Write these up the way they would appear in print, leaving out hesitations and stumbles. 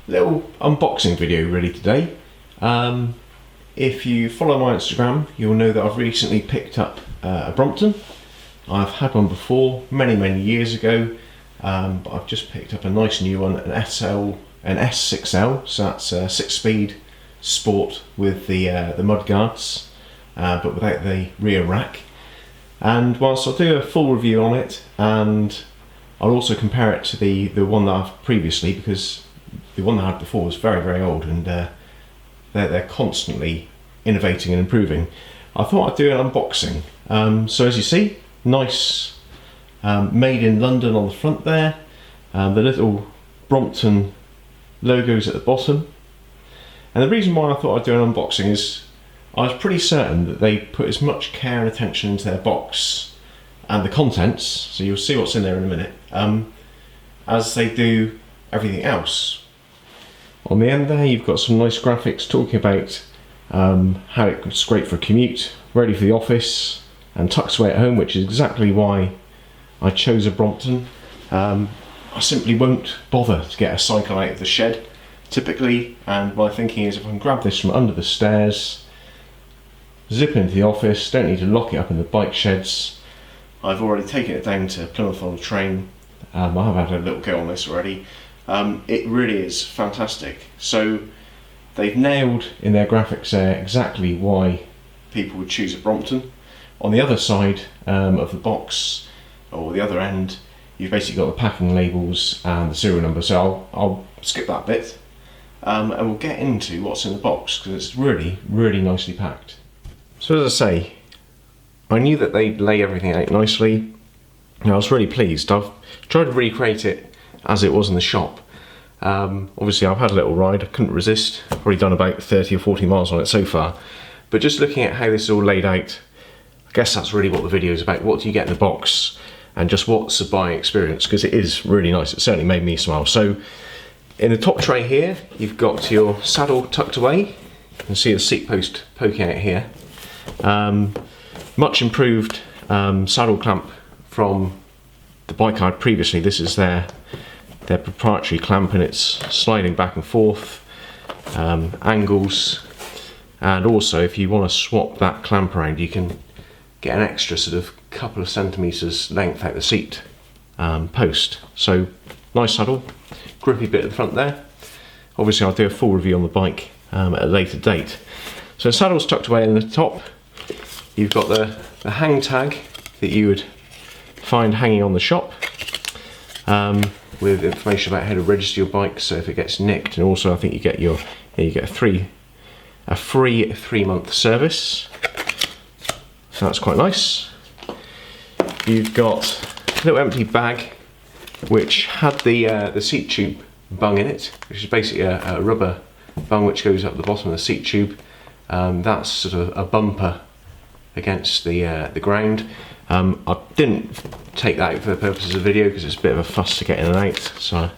little unboxing video really today. If you follow my Instagram, you'll know that I've recently picked up a Brompton. I've had one before, many years ago, but I've just picked up a nice new one, an S6L, so that's a 6-speed sport with the mud guards, but without the rear rack. And whilst I'll do a full review on it, and I'll also compare it to the one that I've previously, because the one that I had before was very old, and they're constantly innovating and improving. I thought I'd do an unboxing. So as you see, nice made in London on the front there, the little Brompton logos at the bottom. And the reason why I thought I'd do an unboxing is I was pretty certain that they put as much care and attention into their box and the contents, so you'll see what's in there in a minute, as they do everything else. On the end there you've got some nice graphics talking about how it's great for a commute, ready for the office, and tucks away at home, which is exactly why I chose a Brompton. I simply won't bother to get a cycle out of the shed typically, and my thinking is if I can grab this from under the stairs, zip into the office, don't need to lock it up in the bike sheds. I've already taken it down to Plymouth on the train. I have had a little go on this already. It really is fantastic. So they've nailed in their graphics there exactly why people would choose a Brompton. On the other side of the box, or the other end, you've basically got the packing labels and the serial number, so I'll skip that bit, and we'll get into what's in the box, because it's really nicely packed. So as I say, I knew that they'd lay everything out nicely, and I was really pleased. I've tried to recreate it as it was in the shop. Obviously I've had a little ride, I couldn't resist, I've probably done about 30 or 40 miles on it so far, but just looking at how this is all laid out, I guess that's really what the video is about. What do you get in the box, and just what's the buying experience, because it is really nice. It certainly made me smile. So in the top tray here you've got your saddle tucked away. You can see the seat post poking out here. Much improved saddle clamp from the bike I had previously. This is their proprietary clamp, and it's sliding back and forth, angles, and also if you want to swap that clamp around you can get an extra sort of couple of centimetres length out the seat post. So nice saddle, grippy bit at the front there. Obviously I'll do a full review on the bike at a later date. So the saddle's tucked away in the top. You've got the hang tag that you would find hanging on the shop, with information about how to register your bike, so if it gets nicked, and also I think you get a free 3-month service. So that's quite nice. You've got a little empty bag which had the seat tube bung in it, which is basically a rubber bung which goes up the bottom of the seat tube. That's sort of a bumper against the ground. I didn't take that out for the purposes of the video because it's a bit of a fuss to get in and out, so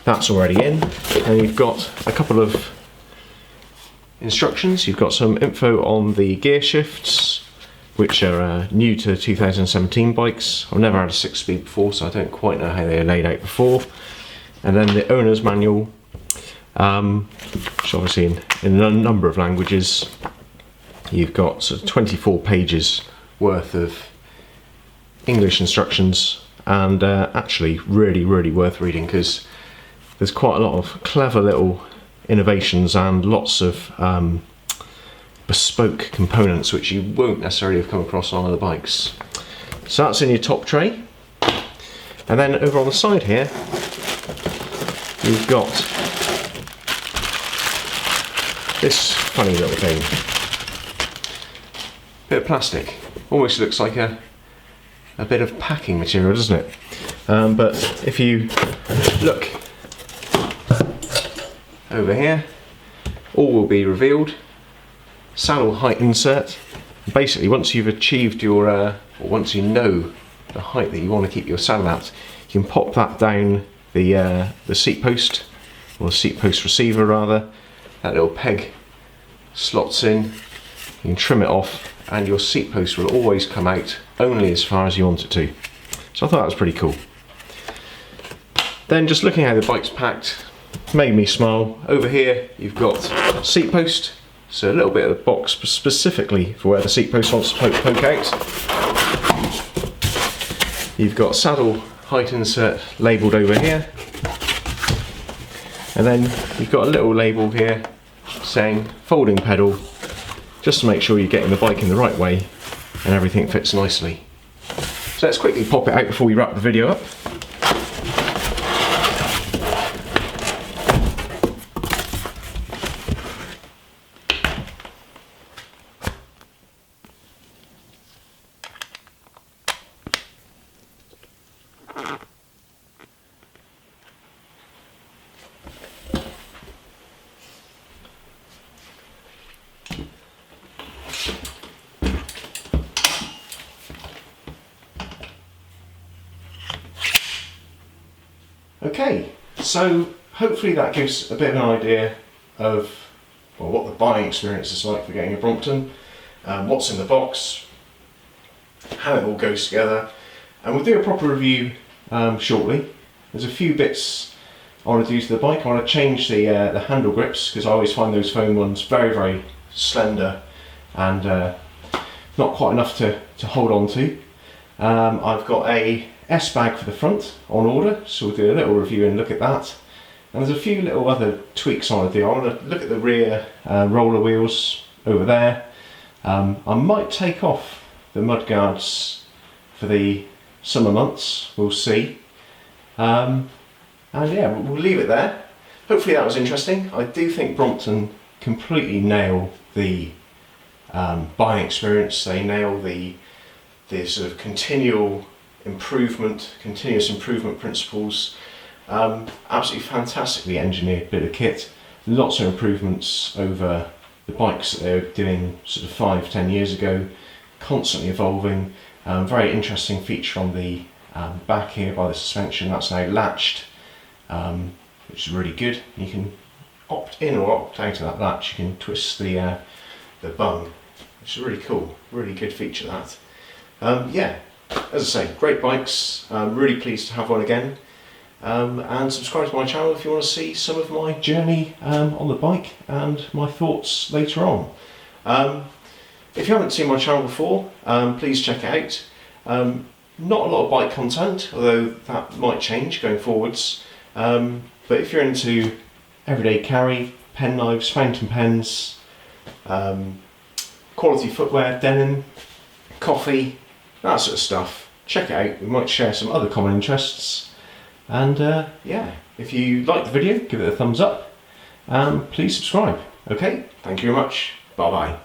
that's already in. And you've got a couple of instructions. You've got some info on the gear shifts, which are new to 2017 bikes. I've never had a 6-speed before, so I don't quite know how they are laid out before. And then the owner's manual, which obviously in a number of languages. You've got sort of 24 pages worth of English instructions, and actually really worth reading, because there's quite a lot of clever little innovations and lots of bespoke components which you won't necessarily have come across on other bikes. So that's in your top tray. And then over on the side here you've got this funny little thing. Bit of plastic. Almost looks like a bit of packing material, doesn't it? But if you look over here, all will be revealed. Saddle height insert. Basically, once you've achieved your, or once you know the height that you want to keep your saddle at, you can pop that down the seat post, or the seat post receiver rather. That little peg slots in. You can trim it off, and your seat post will always come out only as far as you want it to. So I thought that was pretty cool. Then just looking how the bike's packed, made me smile. Over here you've got seat post, so a little bit of the box specifically for where the seat post wants to poke out. You've got saddle height insert labelled over here, and then you've got a little label here saying folding pedal, just to make sure you're getting the bike in the right way and everything fits nicely. So let's quickly pop it out before we wrap the video up. Okay, so hopefully that gives a bit of an idea of what the buying experience is like for getting a Brompton, what's in the box, how it all goes together, and we'll do a proper review shortly. There's a few bits I want to do to the bike. I want to change the handle grips, because I always find those foam ones very slender and not quite enough to hold on to. I've got a S-bag for the front on order, so we'll do a little review and look at that. And there's a few little other tweaks I want to do. I want to look at the rear roller wheels over there. I might take off the mudguards for the summer months, we'll see. And yeah, we'll leave it there. Hopefully that was interesting. I do think Brompton completely nail the buying experience. They nail the sort of continuous improvement principles. Absolutely fantastically engineered bit of kit. Lots of improvements over the bikes that they were doing sort of 5-10 years ago. Constantly evolving. Very interesting feature on the back here by the suspension. That's now latched, which is really good. You can opt in or opt out of that latch. You can twist the bung, which is really cool. Really good feature, that. Yeah, as I say, great bikes. I'm really pleased to have one again. And subscribe to my channel if you want to see some of my journey on the bike and my thoughts later on. If you haven't seen my channel before, please check it out. Not a lot of bike content, although that might change going forwards. But if you're into everyday carry, pen knives, fountain pens, quality footwear, denim, coffee, that sort of stuff, check it out. We might share some other common interests. And yeah, if you like the video, give it a thumbs up. Please subscribe. Okay, thank you very much. Bye bye.